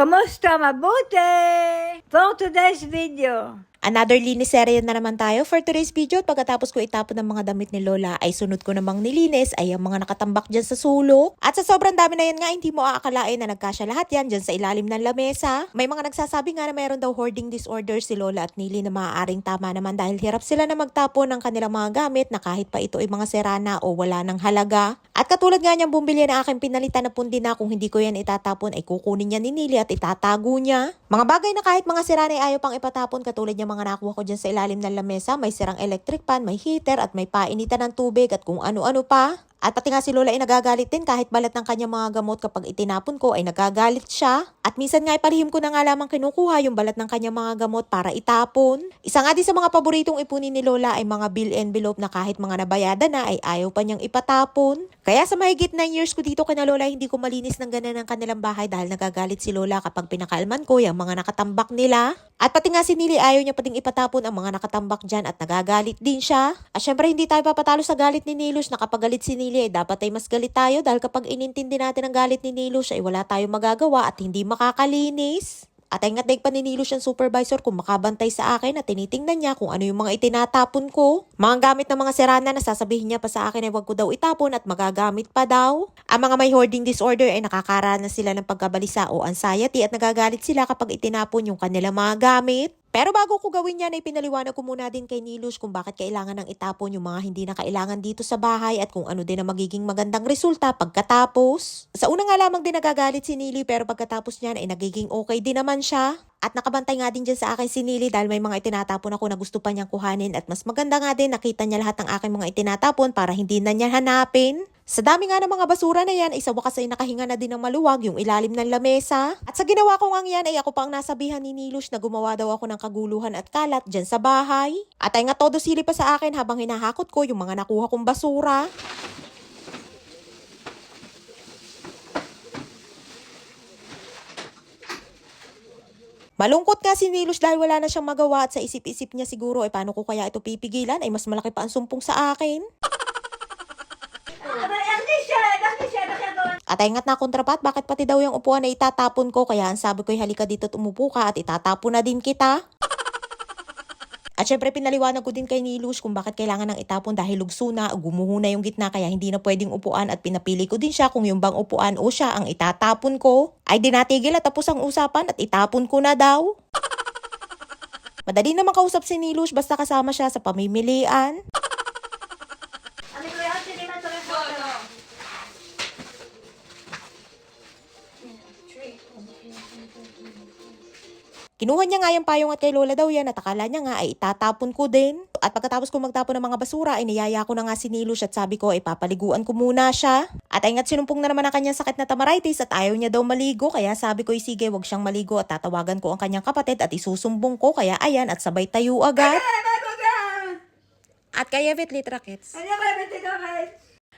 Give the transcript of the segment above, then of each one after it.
Kumusta? Mabuti! For today's video, Another linis serye na naman tayo for today's video. At pagkatapos ko itapon ng mga damit ni Lola, ay sunod ko namang nilinis ay ang mga nakatambak dyan sa sulok. At sa sobrang dami na yan nga, hindi mo aakalain na nagkasya lahat yan dyan sa ilalim ng lamesa. May mga nagsasabi nga na mayroon daw hoarding disorder si Lola at Nili na maaaring tama naman dahil hirap sila na magtapon ng kanilang mga gamit na kahit pa ito ay mga serana o wala ng halaga. At katulad nga niyang bumili na aking pinalitan na pundi na kung hindi ko yan itatapon ay kukunin niya ni Nili at itatago niya. Mga bagay na kahit mga serana ay ayaw pang ipatapon katulad niya mga nakuha ko dyan sa ilalim ng lamesa, may sirang electric pan, may heater at may painitan ng tubig at kung ano-ano pa. At pati nga si Lola ay nagagalit din kahit balat ng kanyang mga gamot kapag itinapon ko ay nagagalit siya. At minsan nga ipalihim ko na nga lamang kinukuha yung balat ng kanyang mga gamot para itapon. Isa nga din sa mga paboritong ipunin ni Lola ay mga bill envelope na kahit mga nabayada na ay ayaw pa niyang ipatapon. Kaya sa mahigit 9 years ko dito kina Lola hindi ko malinis ng ganan ng kanilang bahay dahil nagagalit si Lola kapag pinakalman ko yung mga nakatambak nila. At pati nga si Nili ayaw niya pating ipatapon ang mga nakatambak dyan at nagagalit din siya. At syempre hindi tayo papatalo sa galit ni Nilush na kapag galit si Nili ay dapat ay mas galit tayo dahil kapag inintindi natin ang galit ni Nilush ay wala tayong magagawa at hindi makakalinis. At ay ngatdaig pa ni Nilush ang supervisor kung makabantay sa akin at tinitingnan niya kung ano yung mga itinatapon ko. Mga gamit ng mga serana na sasabihin niya pa sa akin ay wag ko daw itapon at magagamit pa daw. Ang mga may hoarding disorder ay nakakaranas sila ng pagkabalisa o anxiety at nagagalit sila kapag itinapon yung kanilang mga gamit. Pero bago ko gawin yan ay pinaliwanag ko muna din kay Nilush kung bakit kailangan ng itapon yung mga hindi na kailangan dito sa bahay at kung ano din ang magiging magandang resulta pagkatapos. Sa una nga lamang din nagagalit si Nili pero pagkatapos niyan ay nagiging okay din naman siya. At nakabantay nga din dyan sa akin si Nili dahil may mga itinatapon ako na gusto pa niyang kuhanin at mas maganda nga din nakita niya lahat ng aking mga itinatapon para hindi na niya hanapin. Sa dami nga ng mga basura na yan, isa wakas ay nakahinga na din ng maluwag yung ilalim ng lamesa. At sa ginawa ko nga yan ay ako pang nasabihan ni Nilush na gumawa daw ako ng kaguluhan at kalat dyan sa bahay. At ay nga todo sili pa sa akin habang hinahakot ko yung mga nakuha kong basura. Malungkot nga si Nilush dahil wala na siyang magawa at sa isip-isip niya siguro ay paano ko kaya ito pipigilan ay mas malaki pa ang sumpong sa akin. At ay ngat na kontrapat, bakit pati daw yung upuan na itatapon ko kaya ang sabi ko halika dito at umupo ka at itatapon na din kita. At syempre pinaliwanag ko din kay Nilush kung bakit kailangan ng itapon dahil lugso na, gumuho na yung gitna kaya hindi na pwedeng upuan at pinapili ko din siya kung yung bang upuan o siya ang itatapon ko. Ay dinatigil at tapos ang usapan at itapon ko na daw. Madali naman kausap si Nilush basta kasama siya sa pamimilian. Kinuha niya nga yung payong at kay Lola daw yan at akala niya nga ay itatapon ko din. At pagkatapos ko magtapon ng mga basura ay niyaya ko na nga si Nilush at sabi ko ay papaliguan ko muna siya. At ay nga't sinumpong na naman ang kanyang sakit na tamaritis at ayaw niya daw maligo kaya sabi ko sige wag siyang maligo at tatawagan ko ang kanyang kapatid at isusumbong ko kaya ayan at sabay tayo agad. At kaya Vitlit Rackets.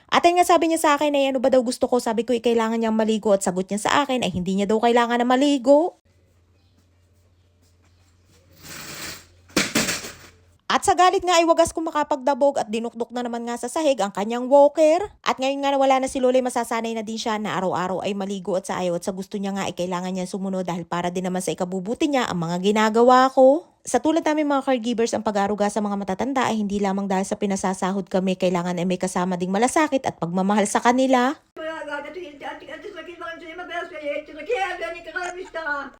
At ay nga sabi niya sa akin ay ano ba daw gusto ko, sabi ko ay kailangan niyang maligo at sagot niya sa akin ay hindi niya daw kailangan na maligo. At sa galit nga ay wagas kong makapagdabog at dinukdok na naman nga sa sahig ang kanyang walker. At ngayon nga na wala na si Lola masasanay na din siya na araw-araw ay maligo at sa ayaw at sa gusto niya nga ay kailangan niya sumunod dahil para din naman sa ikabubuti niya ang mga ginagawa ko. Sa tulad namin mga caregivers ang pag-aaruga sa mga matatanda ay hindi lamang dahil sa pinasasahod kami, kailangan ay may kasama ding malasakit at pagmamahal sa kanila.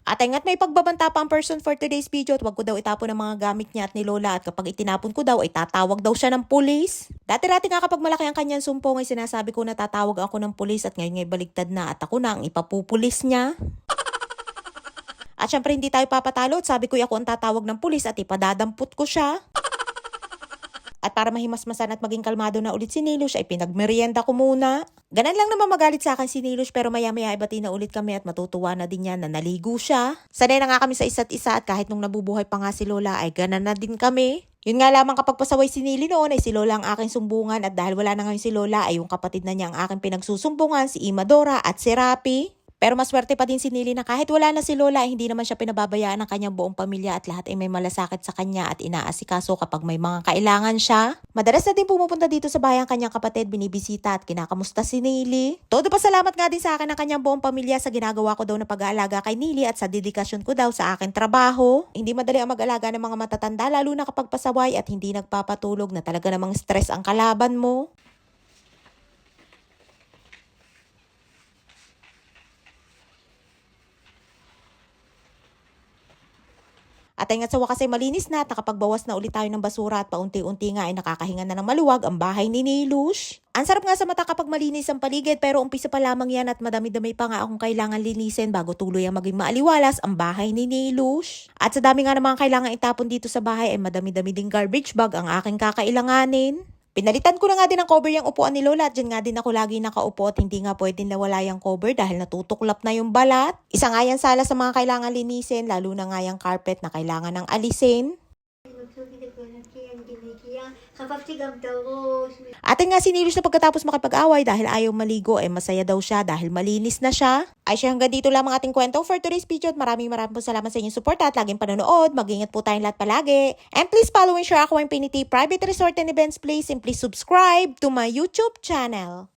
At ay nga't may pagbabanta pa ang person for today's video at wag ko daw itapon ang mga gamit niya at ni Lola at kapag itinapon ko daw ay tatawag daw siya ng pulis. Dati-rati nga kapag malaki ang kanyang sumpong ay sinasabi ko na tatawag ako ng pulis at ngayon ay baligtad na at ako na ang ipapupulis niya. At syempre hindi tayo papatalo at sabi ko ako ang tatawag ng pulis at ipadadampot ko siya. At para mahimasmasan at maging kalmado na ulit si Nilush ay pinagmerienda ko muna. Ganan lang naman magalit sa akin si Nilush pero maya-maya ay bati na ulit kami at matutuwa na din yan na naligo siya. Sanay na nga kami sa isa't isa at kahit nung nabubuhay pa nga si Lola ay ganan na din kami. Yun nga lamang kapag pasaway si Nili noon ay si Lola ang aking sumbungan at dahil wala na ngayon si Lola ay yung kapatid na niya ang aking pinagsusumbungan si Imadora at si Rapi. Pero maswerte pa din si Nili na kahit wala na si Lola, hindi naman siya pinababayaan ng kanyang buong pamilya at lahat ay may malasakit sa kanya at inaasikaso kapag may mga kailangan siya. Madalas na din pumupunta dito sa bahay ang kanyang kapatid, binibisita at kinakamusta si Nili. Todo pasalamat nga din sa akin ang kanyang buong pamilya sa ginagawa ko daw na pag-aalaga kay Nili at sa dedikasyon ko daw sa aking trabaho. Hindi madali ang mag-alaga ng mga matatanda lalo na kapag pasaway at hindi nagpapatulog na talaga namang stress ang kalaban mo. At ay nga sa wakas ay malinis na at nakapagbawas na ulit tayo ng basura at paunti-unti nga ay nakakahinga na ng maluwag ang bahay ni Nilush. Ang sarap nga sa mata kapag malinis ang paligid pero umpisa pa lamang yan at madami-dami pa nga akong kailangan linisin bago tuloy ang maging maaliwalas ang bahay ni Nilush. At sa dami nga ng mga kailangan itapon dito sa bahay ay madami-dami ding garbage bag ang aking kakailanganin. Pinalitan ko na nga din ang cover yung upuan ni Lola at dyan nga din ako lagi nakaupo at hindi nga pwedeng nawala yung cover dahil natutuklap na yung balat. Isa nga yan sala sa mga kailangan linisin, lalo na nga yung carpet na kailangan ng alisin. Atin nga si Nilush na pagkatapos makipag-away dahil ayaw maligo ay masaya daw siya dahil malinis na siya. Ay siya hanggang dito lamang ating kwento for today's video at maraming po salamat sa inyong support at laging panonood. Mag-ingat po tayong lahat palagi. And please follow and share Aqua Infinity Private Resort and Events please and please subscribe to my YouTube channel.